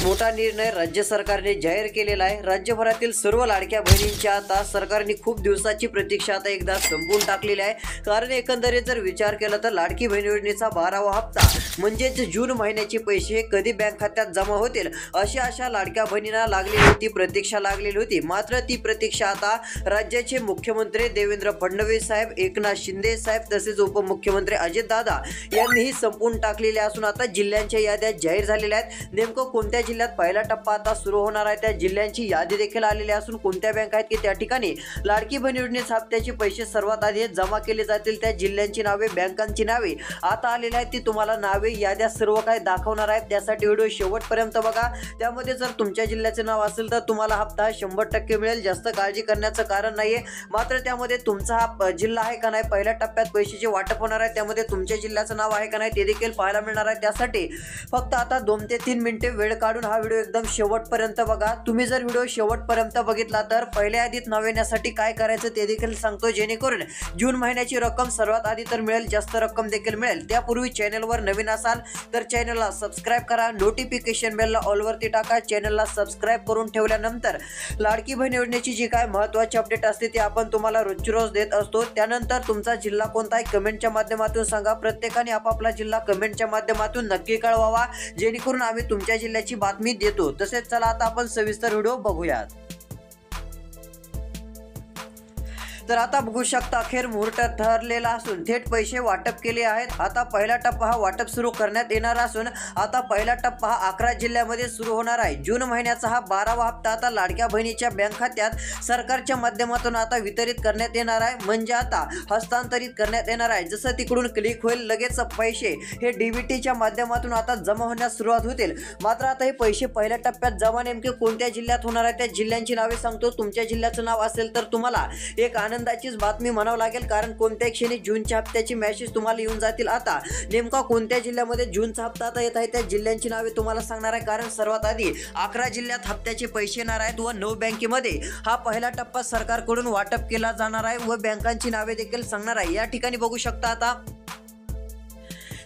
मोठा निर्णय राज्य सरकारने जाहीर केलेला आहे। राज्यभरातील सर्व लाडक्या बहिणींच्या आता सरकारने खूप दिवसाची प्रतीक्षा आता एकदा संपवून टाकलेली आहे। कारण एकंदरीत जर विचार केला तर लाडकी बहीण योजनेचा 12वा हप्ता म्हणजेच जून महिन्याचे पैसे कधी बँक खात्यात जमा होतील अशी आशा लाडक्या बहिणींना लागलेली होती, प्रतीक्षा लागलेली होती। मात्र ती प्रतीक्षा आता राज्याचे मुख्यमंत्री देवेंद्र फडणवीस साहेब, एकनाथ शिंदे साहेब तसेच उपमुख्यमंत्री अजितदादा यांनीही संपवून टाकलेली असून आता जिल्ह्यांच्या याद्या जाहीर झालेल्या आहेत। नेमकं कोणत्या जिल्ह्यात पहिला टप्पा आता सुरू होणार आहे त्या जिल्ह्यांची यादी देखील आलेली असून कोणत्या बँक आहेत की त्या ठिकाणी लाडकी बहीण योजनेच्या हप्त्याचे पैसे सर्वात आधी जमा केले जातील त्या जिल्ह्यांची नावे, बँकांची नावे आता आलेली आहेत। ती तुम्हाला नावे, याद्या सर्व काही दाखवणार आहेत। त्यासाठी व्हिडिओ शेवटपर्यंत बघा। त्यामध्ये जर तुमच्या जिल्ह्याचे नाव असेल तर तुम्हाला हप्ता 100% मिळेल, जास्त काळजी करण्याचं कारण नाहीये। मात्र त्यामध्ये तुमचा हा जिल्हा आहे का नाही, पहिल्या टप्प्यात पैशाचे वाटप होणार आहे त्यामध्ये तुमच्या जिल्ह्याचं नाव आहे का नाही ते देखील पाहायला मिळणार आहे। त्यासाठी फक्त आता 2 ते 3 मिनिटे वेळ काढून हा व्हिडिओ एकदम शेवटपर्यंत बघा। तुम्ही जर व्हिडिओ शेवटपर्यंत बघितला तर पहिल्या यादीत नाव येण्यासाठी काय करायचं ते देखील सांगतो, जेणेकरून जून महिन्याची रक्कम सर्वात आधी तर मिळेल, जास्त रक्कम देखील मिळेल। त्यापूर्वी चॅनलवर नवीन असाल तर चॅनलला सबस्क्राइब करा, नोटिफिकेशन बेलला ऑल वरती टाका। चॅनलला सबस्क्राइब करून ठेवल्यानंतर लाडकी बहीण योजनेची जी काय महत्त्वाची अपडेट असते ती आपण तुम्हाला रोजची रोज देत असतो। त्यानंतर तुमचा जिल्हा कोणता आहे कमेंटच्या माध्यमातून सांगा। प्रत्येकाने आपापला जिल्हा कमेंटच्या माध्यमातून नक्की कळवावा, जेणेकरून आम्ही तुमच्या जिल्ह्याची बातमी देतो। तसेच चला आता आपण सविस्तर व्हिडिओ बघूयात। तर आता बघू शकता अखेर मुहूर्त ठरलेला असून थेट पैसे वाटप केले आहेत। आता पहिला टप्पा हा वाटप सुरू करण्यात येणार असून आता पहिला टप्पा हा 11 जिल्ह्यामध्ये सुरू होणार आहे। जून महिन्याचा हा 12वा हप्ता आता लाडक्या बहिणीच्या बँक खात्यात सरकारच्या माध्यमातून आता वितरित करण्यात येणार आहे, म्हणजे आता हस्तांतरित करण्यात येणार आहे। जसं तिकडून क्लिक होईल लगेच पैसे हे डीबीटीच्या माध्यमातून आता जमा होण्यास सुरुवात होतील। मात्र आता हे पैसे पहिल्या टप्प्यात जमा नेमके कोणत्या जिल्ह्यात होणार आहे त्या जिल्ह्यांची नावे सांगतो। तुमच्या जिल्ह्याचं नाव असेल तर तुम्हाला एक आनंदाचीच बातमी म्हणावं लागेल, कारण कोणत्याही क्षणी जूनच्या हप्त्याची मेसेज तुम्हाला येऊन जातील। आता नेमका कोणत्या जिल्ह्यामध्ये जूनचा हप्ता आता येत आहे त्या जिल्ह्यांची नावे तुम्हाला सांगणार आहे, कारण सर्वात आधी 11 जिल्ह्यात हप्त्याचे पैसे येणार आहेत व 9 बँकेमध्ये हा पहिला टप्पा सरकारकडून वाटप केला जाणार आहे व बँकांची नावे देखील सांगणार आहे। या ठिकाणी बघू शकता आता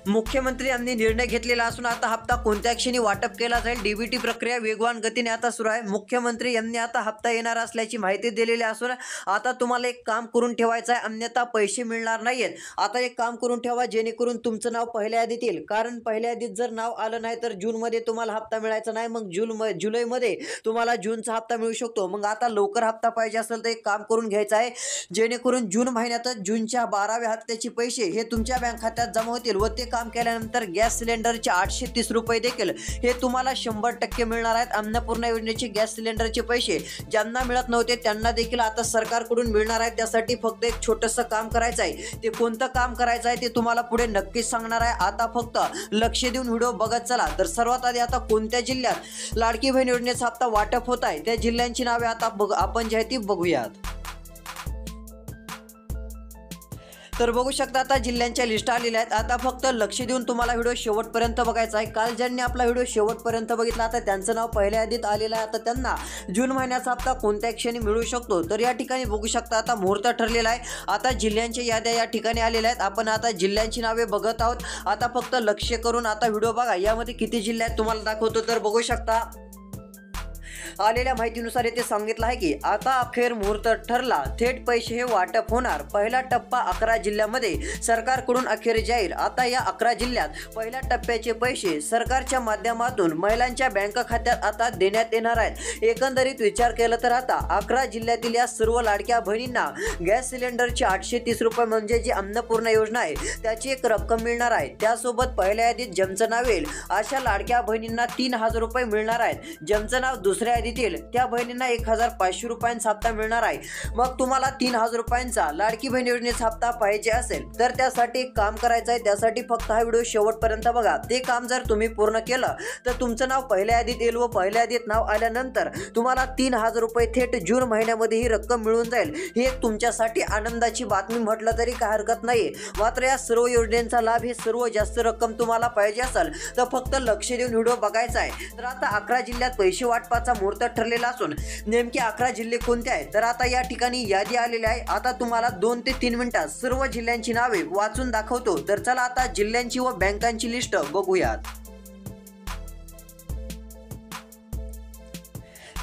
मुख्यमंत्री यांनी निर्णय घेतलेला असून आता हप्ता कोणत्या क्षणी वाटप केला जाईल। डीबीटी प्रक्रिया वेगवान गतीने आता सुरू आहे। मुख्यमंत्री यांनी आता हप्ता येणार असल्याची माहिती दिलेली असून आता तुम्हाला एक काम करून ठेवायचं आहे, अन्यथा पैसे मिळणार नाहीत। आता एक काम करून ठेवा जेणेकरून तुमचं नाव पहिल्या यादीत येईल, कारण पहिल्या यादीत जर नाव आलं नाही तर जूनमध्ये तुम्हाला हप्ता मिळायचा नाही, मग जुलैमध्ये तुम्हाला जूनचा हप्ता मिळू शकतो। मग आता लवकर हप्ता पाहिजे असेल तर एक काम करून घ्यायचं आहे, जेणेकरून जून महिन्यातच जूनच्या 12व्या हप्त्याचे पैसे हे तुमच्या बँक खात्यात जमा होतील व ते काम केल्यानंतर गॅस सिलेंडरचे 830 रुपये देखील हे तुम्हाला 100% मिळणार आहेत। अन्नपूर्णा योजनेचे गॅस सिलेंडरचे पैसे ज्यांना मिळत नव्हते त्यांना देखील आता सरकारकडून मिळणार आहेत। त्यासाठी फक्त एक छोटंसं काम करायचं आहे, ते कोणतं काम करायचं आहे ते तुम्हाला पुढे नक्कीच सांगणार आहे। आता फक्त लक्ष देऊन व्हिडिओ बघत चला। तर सर्वात आधी आता कोणत्या जिल्ह्यात लाडकी बहीण योजनेचा हप्ता वाटप होत आहे त्या जिल्ह्यांची नावे आता आपण जी आहे ती बघूयात। तर बघू शकता आता जिल्ह्यांच्या लिस्ट आलेल्या आहेत। आता फक्त लक्ष देऊन तुम्हाला व्हिडिओ शेवटपर्यंत बघायचा आहे। काल ज्यांनी आपला व्हिडिओ शेवटपर्यंत बघितला आता त्यांचं नाव पहिल्या यादीत आलेलं आहे। आता त्यांना जून महिन्याचा हप्ता कोणत्या क्षणी मिळू शकतो तर या ठिकाणी बघू शकता आता मुहूर्त ठरलेला आहे। आता जिल्ह्यांच्या याद्या या ठिकाणी आलेल्या आहेत। आपण आता जिल्ह्यांची नावे बघत आहोत। आता फक्त लक्ष करून आता व्हिडिओ बघा, यामध्ये किती जिल्हे आहेत तुम्हाला दाखवतो। तर बघू शकता आलेल्या माहितीनुसार येथे सांगितलं आहे की आता अखेर मुहूर्त ठरला, थेट पैसे हे वाटप होणार। पहिला टप्पा 11 जिल्ह्यामध्ये सरकारकडून अखेर जाहीर। आता या 11 जिल्ह्यात पहिल्या टप्प्याचे पैसे सरकारच्या माध्यमातून महिलांच्या बँक खात्यात आता देण्यात येणार आहेत। एकंदरीत विचार केला तर आता 11 जिल्ह्यातील या सर्व लाडक्या बहिणींना गॅस सिलेंडरचे 830 रुपये म्हणजे जी अन्नपूर्णा योजना आहे त्याची एक रक्कम मिळणार आहे। त्यासोबत पहिल्या यादीत ज्यांचं नाव येईल अशा लाडक्या बहिणींना 3000 रुपये मिळणार आहेत। ज्यांचं नाव दुसऱ्या यादीतील त्या बहिणींना 1500 रुपयांचा हप्ता मिळणार आहे। मग तुम्हाला 3000 रुपयांचा लाडकी बहीण योजनेचा हप्ता पाहिजे असेल तर त्यासाठी एक काम करायचं आहे। त्यासाठी फक्त हा व्हिडिओ शेवटपर्यंत बघा। ते काम जर तुम्ही पूर्ण केलं तर तुमचं नाव पहिल्या यादीत येईल व पहिल्या यादीत नाव आल्यानंतर तुम्हाला 3000 रुपये थेट जून महिन्यामध्ये ही रक्कम मिळून जाईल। ही एक तुमच्यासाठी आनंदाची बातमी म्हटलं तरी काय हरकत नाही। मात्र या सर्व योजनेचा लाभ हे सर्व जास्त रक्कम तुम्हाला पाहिजे असेल तर फक्त लक्ष देऊन व्हिडिओ बघायचा आहे। तर आता 11 जिल्ह्यात पैसे वाटपाचा मुहूर्त ठरलेला असून नेमके 11 जिल्हे कोणते आहेत तर आता या ठिकाणी यादी आलेली आहे। आता तुम्हाला 2 ते 3 मिनिटात सर्व जिल्ह्यांची नावे वाचून दाखवतो। तर चला आता जिल्ह्यांची व बँकांची लिस्ट बघूयात।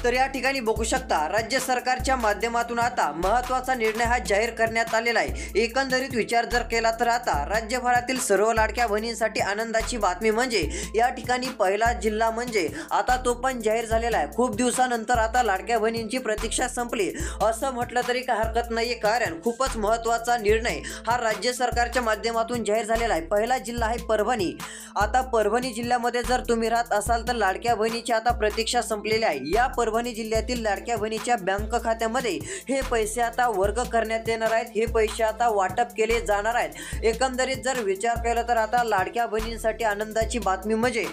तर या ठिकाणी बघू शकता राज्य सरकारच्या माध्यमातून आता महत्त्वाचा निर्णय हा जाहीर करण्यात आलेला आहे। एकंदरीत विचार जर केला तर आता राज्यभरातील सर्व लाडक्या बहिणींसाठी आनंदाची बातमी म्हणजे या ठिकाणी पहिला जिल्हा म्हणजे आता तो पण जाहीर झालेला आहे। खूप दिवसानंतर आता लाडक्या बहिणींची प्रतीक्षा संपली असं म्हटलं तरी काही हरकत नाहीये, कारण खूपच महत्त्वाचा निर्णय हा राज्य सरकारच्या माध्यमातून जाहीर झालेला आहे। पहिला जिल्हा आहे परभणी। आता परभणी जिल्ह्यामध्ये जर तुम्ही राहत असाल तर लाडक्या बहिणीची आता प्रतीक्षा संपलेली आहे। या परभणी जिल्ह्यातील लाडक्या बहिणीच्या बँक खात्यामध्ये हे पैसे आता वर्ग करण्यात येणार आहेत, हे पैसे आता वाटप केले जाणार आहेत। एकंदरीत जर विचार केला तर आता लाडक्या बहिणींसाठी आनंदाची बातमी म्हणजे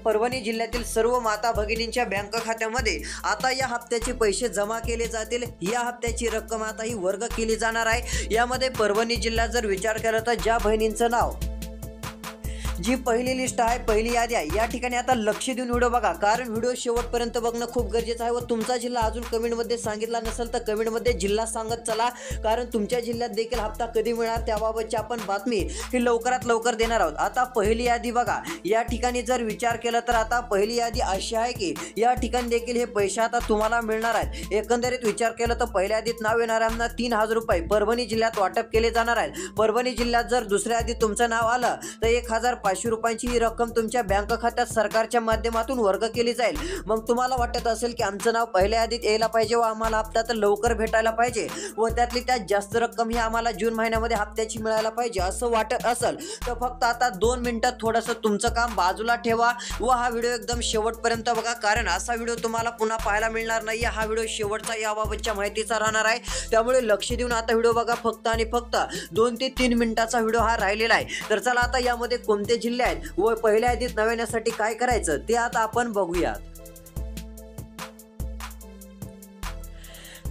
परभणी जिल्ह्यातील सर्व माता भगिनींच्या बँक खात्यामध्ये आता या हप्त्याचे पैसे जमा केले जातील। या हप्त्याची रक्कम आता ही वर्ग केली जाणार आहे। यामध्ये परभणी जिल्ह्यात जर विचार केला तर ज्या बहिणींचं नाव जी पहिली लिस्ट आहे, पहिली यादी आहे, या ठिकाणी आता लक्ष देऊन व्हिडिओ बघा, कारण व्हिडिओ शेवटपर्यंत बघणं खूप गरजेचं आहे। व तुमचा जिल्हा अजून कमेंटमध्ये सांगितला नसेल तर कमेंटमध्ये जिल्हा सांगत चला, कारण तुमच्या जिल्ह्यात देखील हप्ता कधी मिळणार त्याबाबतची आपण बातमी ही लवकरात लवकर देणार आहोत। आता पहिली यादी बघा, या ठिकाणी जर विचार केला तर आता पहिली यादी अशी आहे की या ठिकाणी देखील हे पैसे आता तुम्हाला मिळणार आहेत। एकंदरीत विचार केला तर पहिल्या यादीत नाव येणाऱ्यांना 3000 रुपये परभणी जिल्ह्यात वाटप केले जाणार आहेत। परभणी जिल्ह्यात जर दुसऱ्या यादीत तुमचं नाव आलं तर 1500 रुपयांची ही रक्कम तुमच्या बँक खात्यात सरकारच्या माध्यमातून वर्ग केली जाईल। मग तुम्हाला वाटत असेल की आमचं नाव पहिल्या यादीत यायला पाहिजे व आम्हाला हप्ता तर लवकर भेटायला पाहिजे व त्यातली त्यात जास्त रक्कम ही आम्हाला जून महिन्यामध्ये हप्त्याची मिळायला पाहिजे असं वाटत असेल तर फक्त आता 2 मिनिटात थोडंसं तुमचं काम बाजूला ठेवा व हा व्हिडिओ एकदम शेवटपर्यंत बघा, कारण असा व्हिडिओ तुम्हाला पुन्हा पाहायला मिळणार नाही। हा व्हिडिओ शेवटचा याबाबतच्या माहितीचा राहणार आहे, त्यामुळे लक्ष देऊन आता व्हिडिओ बघा। फक्त आणि फक्त 2 ते 3 मिनिटाचा व्हिडिओ हा राहिलेला आहे। तर चला आता यामध्ये कोणते जिल्हे आहेत व पहिल्या यादीत नाव येण्यासाठी काय करायचं ते आता आपण बघूयात।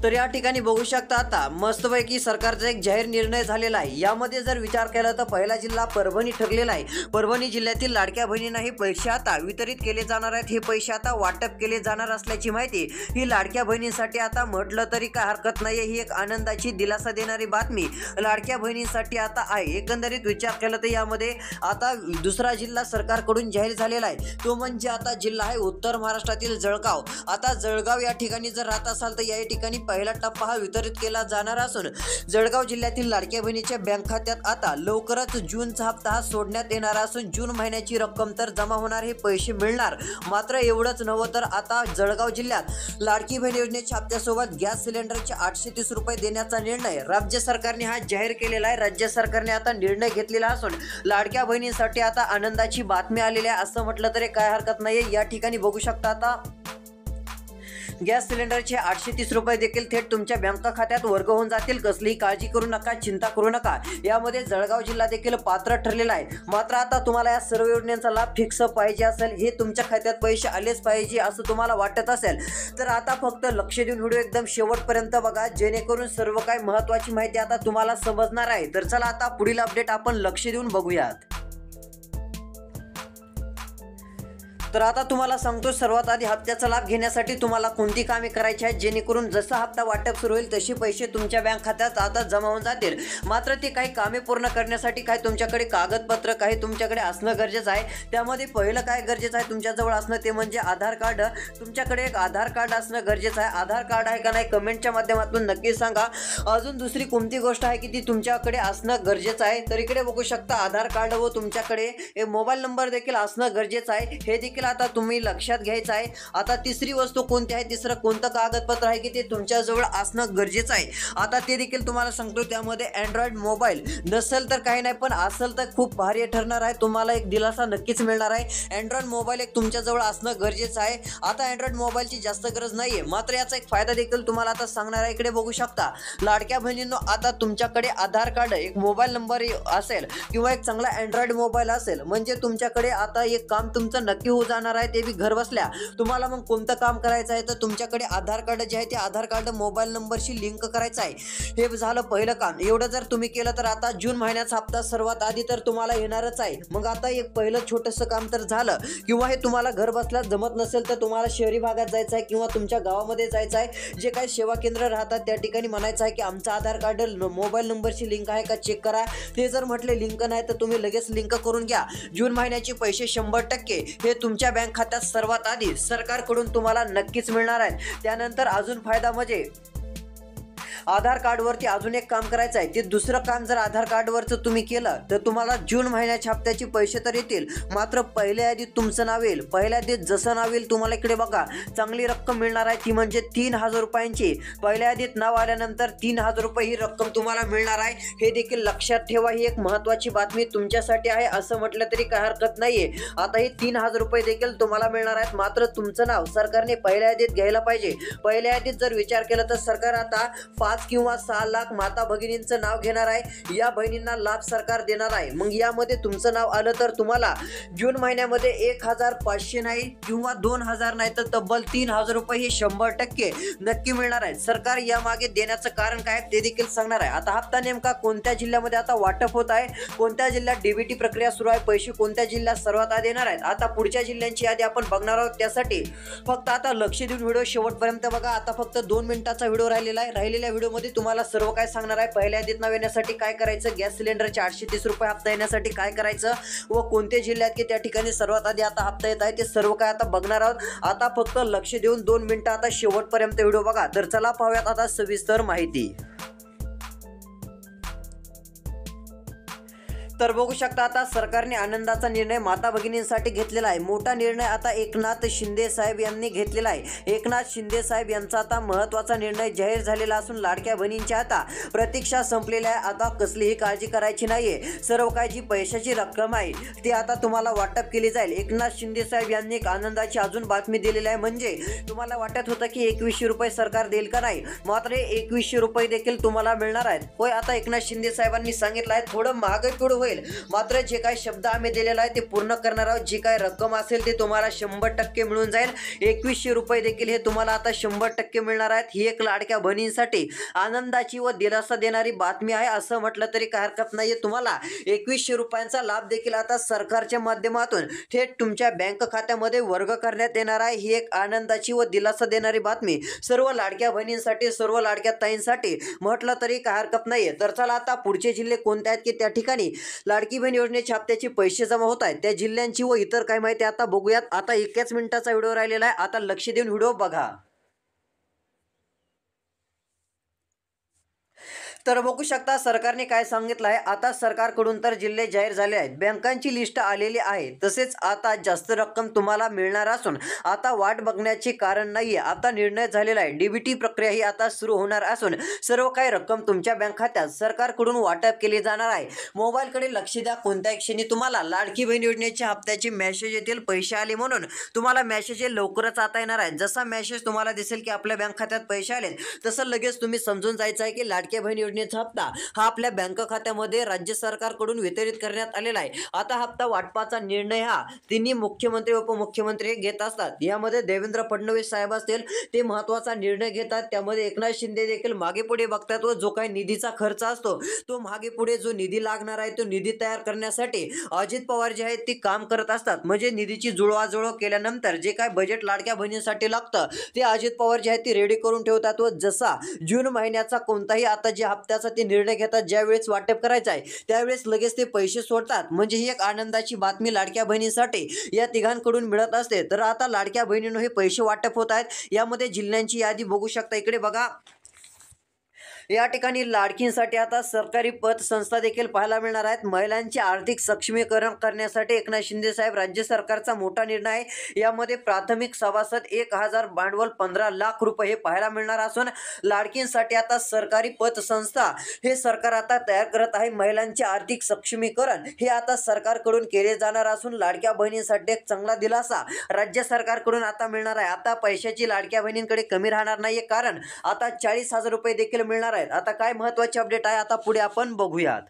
तर या ठिकाणी बघू शकता आता मस्तपैकी सरकारचा एक जाहीर निर्णय झालेला आहे। यामध्ये जर विचार केला तर पहिला जिल्हा परभणी ठरलेला आहे। परभणी जिल्ह्यातील लाडक्या बहिणींना हे पैसे आता वितरित केले जाणार आहेत, हे पैसे आता वाटप केले जाणार असल्याची माहिती ही लाडक्या बहिणींसाठी आता म्हटलं तरी काय हरकत नाहीये। ही एक आनंदाची दिलासा देणारी बातमी लाडक्या बहिणींसाठी आता आहे। एकंदरीत विचार केला तर यामध्ये आता दुसरा जिल्हा सरकारकडून जाहीर झालेला आहे, तो म्हणजे आता जिल्हा आहे उत्तर महाराष्ट्रातील जळगाव। आता जळगाव या ठिकाणी जर राहत असाल तर या ठिकाणी पहिला टप्पा हा वितरित केला जाणार असून जळगाव जिल्ह्यातील लाडक्या बहिणीच्या बँक खात्यात आता लवकरच जूनचा हप्ता हा सोडण्यात येणार असून जून महिन्याची रक्कम तर जमा होणार, हे पैसे मिळणार। मात्र एवढंच नव्हे तर आता जळगाव जिल्ह्यात लाडकी बहीण योजनेच्या हप्त्यासोबत गॅस सिलेंडरचे 830 रुपये देण्याचा निर्णय राज्य सरकारने हा जाहीर केलेला आहे। राज्य सरकारने आता निर्णय घेतलेला असून लाडक्या बहिणींसाठी आता आनंदाची बातमी आलेली आहे असं म्हटलं तरी काय हरकत नाहीये। या ठिकाणी बघू शकता आता गॅस सिलेंडरचे 830 रुपये देखील थेट तुमच्या बँक खात्यात वर्ग होऊन जातील। कसलीही काळजी करू नका, चिंता करू नका। यामध्ये जळगाव जिल्हा देखील पात्र ठरलेला आहे। मात्र आता तुम्हाला या सर्व योजनांचा लाभ फिक्स पाहिजे असेल, हे तुमच्या खात्यात पैसे आलेच पाहिजे असं तुम्हाला वाटत असेल तर आता फक्त लक्ष देऊन व्हिडिओ एकदम शेवटपर्यंत बघा, जेणेकरून सर्व काही महत्त्वाची माहिती आता तुम्हाला समजणार आहे। तर चला आता पुढील अपडेट आपण लक्ष देऊन बघूयात। तर आता तुम्हाला सांगतो, सर्वात आधी हप्त्याचा लाभ घेण्यासाठी तुम्हाला कोणती कामे करायची आहेत जेणेकरून जसा हप्ता वाटप सुरू होईल तसे पैसे तुमच्या बँक खात्यात आता जमा होऊन जातील। मात्र ते काही कामे पूर्ण करण्यासाठी काय तुमच्याकडे कागदपत्र काही तुमच्याकडे असणं गरजेचं आहे। त्यामध्ये पहिलं काय गरजेचं आहे तुमच्याजवळ असणं ते म्हणजे आधार कार्ड। तुमच्याकडे एक आधार कार्ड असणं गरजेचं आहे। आधार कार्ड आहे का नाही कमेंटच्या माध्यमातून नक्की सांगा। अजून दुसरी कोणती गोष्ट आहे की ती तुमच्याकडे असणं गरजेचं आहे, तर इकडे बघू शकता आधार कार्ड व तुमच्याकडे एक मोबाईल नंबर देखील असणं गरजेचं आहे, हे देखील आता तुम्ही लक्षात घ्यायचं आहे। आता तिसरी वस्तू कोणती आहे, तिसरं कोणतं कागदपत्र आहे की ते तुमच्याजवळ असणं गरजेचं आहे। आता ते देखील तुम्हाला सांगतो, त्यामध्ये अँड्रॉइड मोबाईल नसेल तर काही नाही, पण असेल तर खूप भारी ठरणार आहे, तुम्हाला एक दिलासा नक्कीच मिळणार आहे। अँड्रॉइड मोबाईल एक तुमच्याजवळ असणं गरजेचं आहे। आता अँड्रॉइड मोबाईलची जास्त गरज नाहीये, मात्र याचा एक फायदा देखील तुम्हाला आता सांगणार आहे। इकडे बघू शकता लाडक्या बहिणींनो, आता तुमच्याकडे आधार कार्ड एक मोबाईल नंबर असेल किंवा एक चांगला अँड्रॉइड मोबाईल असेल म्हणजे तुमच्याकडे आता एक काम तुमचं नक्की होऊ जाणार आहे, ते बी घर बसल्या। तुम्हाला मग कोणतं काम करायचं आहे तर तुमच्याकडे आधार कार्ड जे आहे ते आधार कार्ड मोबाईल नंबरशी लिंक करायचं आहे, हे झालं पहिलं काम। एवढं जर तुम्ही केलं तर आता जून महिन्याचा हप्ता सर्वात आधी तर तुम्हाला येणारच आहे। मग आता एक पहिलं छोटंसं काम तर झालं, किंवा हे तुम्हाला घर बसल्या जमत नसेल तर तुम्हाला शहरी भागात जायचं आहे किंवा तुमच्या गावामध्ये जायचं आहे, जे काही सेवा केंद्र राहतात त्या ठिकाणी म्हणायचं आहे की आमचं आधार कार्ड मोबाईल नंबरशी लिंक आहे का चेक करा। ते जर म्हटले लिंक नाही तर तुम्ही लगेच लिंक करून घ्या। जून महिन्याचे पैसे 100% हे तुमच्या बँक खात्यात सर्वात आधी सरकारकडून तुम्हाला नक्कीच मिळणार आहेत। त्यानंतर अजून फायदा म्हणजे आधार कार्डवरती अजून एक काम करायचं आहे। ते दुसरं काम जर आधार कार्डवरचं तुम्ही केलं तर तुम्हाला जून महिन्याच्या हप्त्याचे पैसे तर येतील, मात्र पहिल्या यादीत तुमचं नाव येईल। पहिल्या यादीत जसं नाव येईल तुम्हाला इकडे बघा चांगली रक्कम मिळणार आहे, ती म्हणजे 3,000 रुपयांची। पहिल्या यादीत नाव आल्यानंतर 3,000 रुपये ही रक्कम तुम्हाला मिळणार आहे, हे देखील लक्षात ठेवा। ही एक महत्त्वाची बातमी तुमच्यासाठी आहे असं म्हटलं तरी काय हरकत नाहीये। आता ही 3,000 रुपये देखील तुम्हाला मिळणार आहेत, मात्र तुमचं नाव सरकारने पहिल्या यादीत घ्यायला पाहिजे। पहिल्या यादीत जर विचार केला तर सरकार आता 5 किंवा 6 लाख माता भगिनींचं नाव घेणार आहे। या बहिणींना लाभ सरकार देणार आहे। मग यामध्ये तुमचं नाव आलं तर तुम्हाला जून महिन्यामध्ये 1,500 नाही किंवा 2,000 नाही तर तब्बल 3,000 रुपये हे 100% नक्की मिळणार आहेत। सरकार यामागे देण्याचं कारण काय ते देखील सांगणार आहे। आता हप्ता नेमका कोणत्या जिल्ह्यामध्ये आता वाटप होत आहे, कोणत्या जिल्ह्यात डीबीटी प्रक्रिया सुरू आहे, पैसे कोणत्या जिल्ह्यात सर्वात आधी येणार आहेत, आता पुढच्या जिल्ह्यांची यादी आपण बघणार आहोत। त्यासाठी फक्त आता लक्ष देऊन व्हिडिओ शेवटपर्यंत बघा। आता फक्त 2 मिनिटाचा व्हिडिओ राहिलेला आहे। राहिलेल्या व्हिडिओमध्ये तुम्हाला सर्व काय सांगणार आहे। पहिल्या यादीत नाव येण्यासाठी काय करायचं, गॅस सिलेंडरचे 830 रुपये हप्ता येण्यासाठी काय करायचं व कोणते जिल्ह्यात की त्या ठिकाणी सर्वात आधी आता हप्ता येत आहे ते सर्व काय आता बघणार आहोत। आता फक्त लक्ष देऊन 2 मिनिटं आता शेवटपर्यंत व्हिडिओ बघा। तर चला पाहूयात आता सविस्तर माहिती। तर बघू शकता आता सरकारने आनंदाचा निर्णय माता भगिनींसाठी घेतलेला आहे। मोठा निर्णय आता एकनाथ शिंदे साहेब यांनी घेतलेला आहे। एकनाथ शिंदे साहेब यांचा आता महत्त्वाचा निर्णय जाहीर झालेला असून लाडक्या बहिणींच्या आता प्रतीक्षा संपलेल्या आहे। आता कसलीही काळजी करायची नाहीये, सर्व काय जी पैशाची रक्कम आहे ती आता तुम्हाला वाटप केली जाईल। एकनाथ शिंदे साहेब यांनी एक आनंदाची अजून बातमी दिलेली आहे, म्हणजे तुम्हाला वाटत होतं की 2100 रुपये सरकार देईल का नाही, मात्र 2100 रुपये देखील तुम्हाला मिळणार आहेत। होय, आता एकनाथ शिंदे साहेबांनी सांगितलं आहे थोडं महागाई पुढे मात्र जे काही शब्द आम्ही दिलेला आहे ते पूर्ण करणार आहोत। जी काही रक्कम असेल ते तुम्हाला 100% मिळून जाईल। 2100 रुपये देखील हे तुम्हाला आता 100% मिळणार आहेत। ही एक लाडक्या बहिणींसाठी आनंदाची व दिलासा देणारी बातमी आहे असं म्हटलं तरी काय हरकत नाहीये। तुम्हाला 2100 रुपयांचा लाभ देखील आता सरकारच्या माध्यमातून थेट तुमच्या बँक खात्यामध्ये वर्ग करण्यात येणार आहे। ही एक आनंदाची व दिलासा देणारी बातमी सर्व लाडक्या बहिणींसाठी, सर्व लाडक्या ताईंसाठी म्हटलं तरी काय हरकत नाहीये। तर चला आता पुढचे जिल्हे कोणते आहेत की त्या ठिकाणी लाडकी बहीण योजनेच्या हप्त्याचे पैसे जमा होत आहेत त्या जिल्ह्यांची व इतर काय माहिती आता बघूयात। आता 1 मिनिटाचा व्हिडिओ राहिलेला आहे, आता लक्ष देऊन व्हिडिओ बघा। तर बघू शकता सरकारने काय सांगितलं आहे। आता सरकारकडून तर जिल्हे जाहीर झाले आहेत, बँकांची लिस्ट आलेली आहे, तसेच आता जास्त रक्कम तुम्हाला मिळणार असून आता वाट बघण्याचे कारण नाहीये। आता निर्णय झालेला आहे, डीबीटी प्रक्रिया ही आता सुरू होणार असून सर्व काही रक्कम तुमच्या बँक खात्यात सरकारकडून वाटप केली जाणार आहे। मोबाईलकडे लक्ष द्या, कोणत्याही क्षणी तुम्हाला लाडकी बहीण योजनेच्या हप्त्याचे मेसेज येतील, पैसे आले म्हणून तुम्हाला मेसेज लवकरच आता येणार आहे। जसा मेसेज तुम्हाला दिसेल की आपल्या बँक खात्यात पैसे आले तसं लगेच तुम्ही समजून जायचं आहे की लाडकी बहीण योजनेचा हप्ता हा आपल्या बँक खात्यामध्ये राज्य सरकारकडून वितरित करण्यात आलेला आहे। आता हप्ता वाटपाचा निर्णय हा तिन्ही मुख्यमंत्री उपमुख्यमंत्री घेत असतात। यामध्ये देवेंद्र फडणवीस साहेब असतील ते महत्त्वाचा निर्णय घेतात, त्यामध्ये एकनाथ शिंदे देखील मागे पुढे बघतात व जो काही निधीचा खर्च असतो तो मागे पुढे जो निधी लागणार आहे तो निधी तयार करण्यासाठी अजित पवार जे आहेत ते काम करत असतात। म्हणजे निधीची जुळवाजुळव केल्यानंतर जे काय बजेट लाडक्या बहिणींसाठी लागतं ते अजित पवार जे आहेत ते रेडी करून ठेवतात व जसा जून महिन्याचा कोणताही आता जे हप्त्याचा ते निर्णय घेतात, ज्यावेळेस वाटप करायचं आहे त्यावेळेस लगेच ते पैसे सोडतात। म्हणजे ही एक आनंदाची बातमी लाडक्या बहिणींसाठी या तिघांकडून मिळत असते। तर आता लाडक्या बहिणींनो हे पैसे वाटप होत आहेत, यामध्ये जिल्ह्यांची यादी बघू शकता, इकडे बघा। या ठिकाणी लाडकींसाठी आता सरकारी पतसंस्था देखील पाहायला मिळणार आहेत। महिलांचे आर्थिक सक्षमीकरण करण्यासाठी एकनाथ शिंदे साहेब राज्य सरकारचा मोठा निर्णय आहे। यामध्ये प्राथमिक सभासद 1,000 भांडवल 15 लाख रुपये हे पाहायला मिळणार असून लाडकींसाठी आता सरकारी पतसंस्था हे सरकार आता तयार करत आहे। महिलांचे आर्थिक सक्षमीकरण हे आता सरकारकडून केले जाणार असून लाडक्या बहिणींसाठी एक चांगला दिलासा राज्य सरकारकडून आता मिळणार आहे। आता पैशाची लाडक्या बहिणींकडे कमी राहणार नाहीये, कारण आता 40,000 रुपये देखील मिळणार आहेत। आता काय महत्त्वाची अपडेट आहे आता पुढे आपण बघूयात।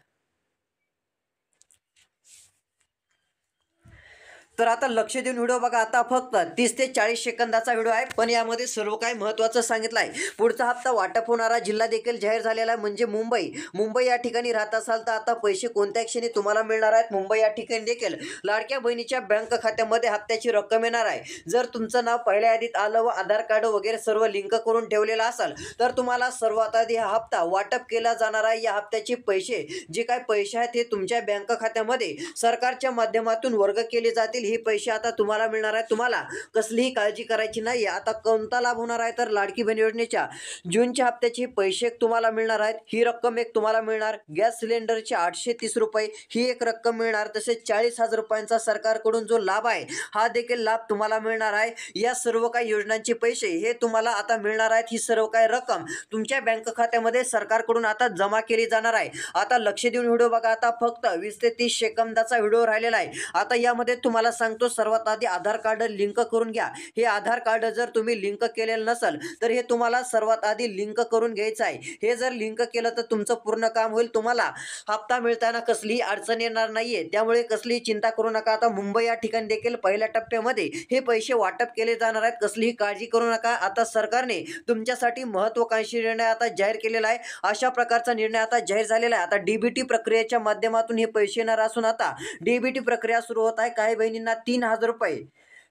तर आता लक्ष देऊन व्हिडिओ बघा। आता फक्त 30 ते 40 सेकंदाचा व्हिडिओ आहे, पण यामध्ये सर्व काही महत्त्वाचं सांगितलं आहे। पुढचा हप्ता वाटप होणारा जिल्हा देखील जाहीर झालेला आहे, म्हणजे मुंबई या ठिकाणी राहत असाल तर आता पैसे कोणत्या क्षणी तुम्हाला मिळणार आहेत। मुंबई या ठिकाणी देखील लाडक्या बहिणीच्या बँक खात्यामध्ये हप्त्याची रक्कम येणार आहे। जर तुमचं नाव पहिल्या यादीत आलं व आधार कार्ड वगैरे सर्व लिंक करून ठेवलेलं असेल तर तुम्हाला सर्वात आधी हा हप्ता वाटप केला जाणार आहे। या हप्त्याचे पैसे जे काही पैसे आहेत ते तुमच्या बँक खात्यामध्ये सरकारच्या माध्यमातून वर्ग केले जातील। हे पैसे आता तुम्हाला मिळणार आहेत. तुम्हाला कसलीही काळजी करायची नाही. आता कोणता लाभ होणार आहे तर लाडकी बहीण योजनेच्या जूनच्या हप्त्याचे पैसे तुम्हाला मिळणार आहेत. ही रक्कम एक तुम्हाला मिळणार. गॅस सिलेंडरचे 830 रुपये ही एक रक्कम मिळणार. तसेच 40,000 रुपयांचा सरकारकडून जो लाभ आहे हा देखील लाभ तुम्हाला मिळणार आहे. या सर्व काही योजनांचे पैसे हे तुम्हाला आता मिळणार आहेत. ही सर्व काही रक्कम तुमच्या बँक खात्यामध्ये सरकारकडून आता जमा केली जाणार आहे. आता लक्ष देऊन व्हिडिओ बघा. आता फक्त 20 ते 30 सेकंदाचा व्हिडिओ राहिलेला आहे. आता यामध्ये तुम्हाला सांगतो, सर्वात आधी आधार कार्ड लिंक करून घ्या. हे आधार कार्ड जर तुम्ही लिंक केलेलं नसेल तर हे तुम्हाला सर्वात आधी लिंक करून घ्यायचं आहे. हे जर लिंक केलं तर तुमचं पूर्ण काम होईल. तुम्हाला हप्ता मिळताना कसलीही अडचण येणार नाहीये. त्यामुळे कसलीही चिंता करू नका. आता मुंबई या ठिकाणी देखील पहिल्या टप्प्यामध्ये हे पैसे वाटप केले जाणार आहेत. कसलीही काळजी करू नका. आता सरकारने तुमच्यासाठी महत्त्वाकांक्षी निर्णय आता जाहीर केलेला आहे. अशा प्रकारचा निर्णय आता जाहीर झालेला आहे. आता डीबीटी प्रक्रियेच्या माध्यमातून हे पैसे येणार असून आता डीबीटी प्रक्रिया सुरू होत आहे. काही बहिणींना 3,000 रुपये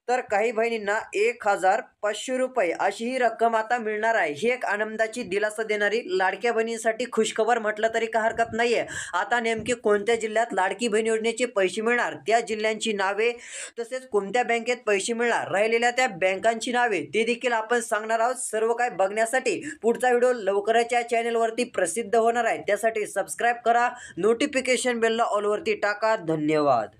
तर काही बहिणींना 1,500 रुपये अशी ही रक्कम आता मिळणार आहे. ही एक आनंदाची दिलासा देणारी लाडक्या बहिणींसाठी खुशखबर म्हटलं तरी काही हरकत नाहीये. आता नेमके कोणत्या जिल्ह्यात लाडकी बहीण योजनेचे पैसे मिळणार, त्या जिल्ह्यांची नावे, तसेच कोणत्या बँकेत पैसे मिळणार, राहिलेल्या त्या बँकांची नावे ते देखील आपण सांगणार आहोत. सर्व काय बघण्यासाठी पुढचा व्हिडिओ लवकरच या चॅनलवरती प्रसिद्ध होणार आहे. त्यासाठी सबस्क्राईब करा, नोटिफिकेशन बेलला ऑलवरती टाका. धन्यवाद.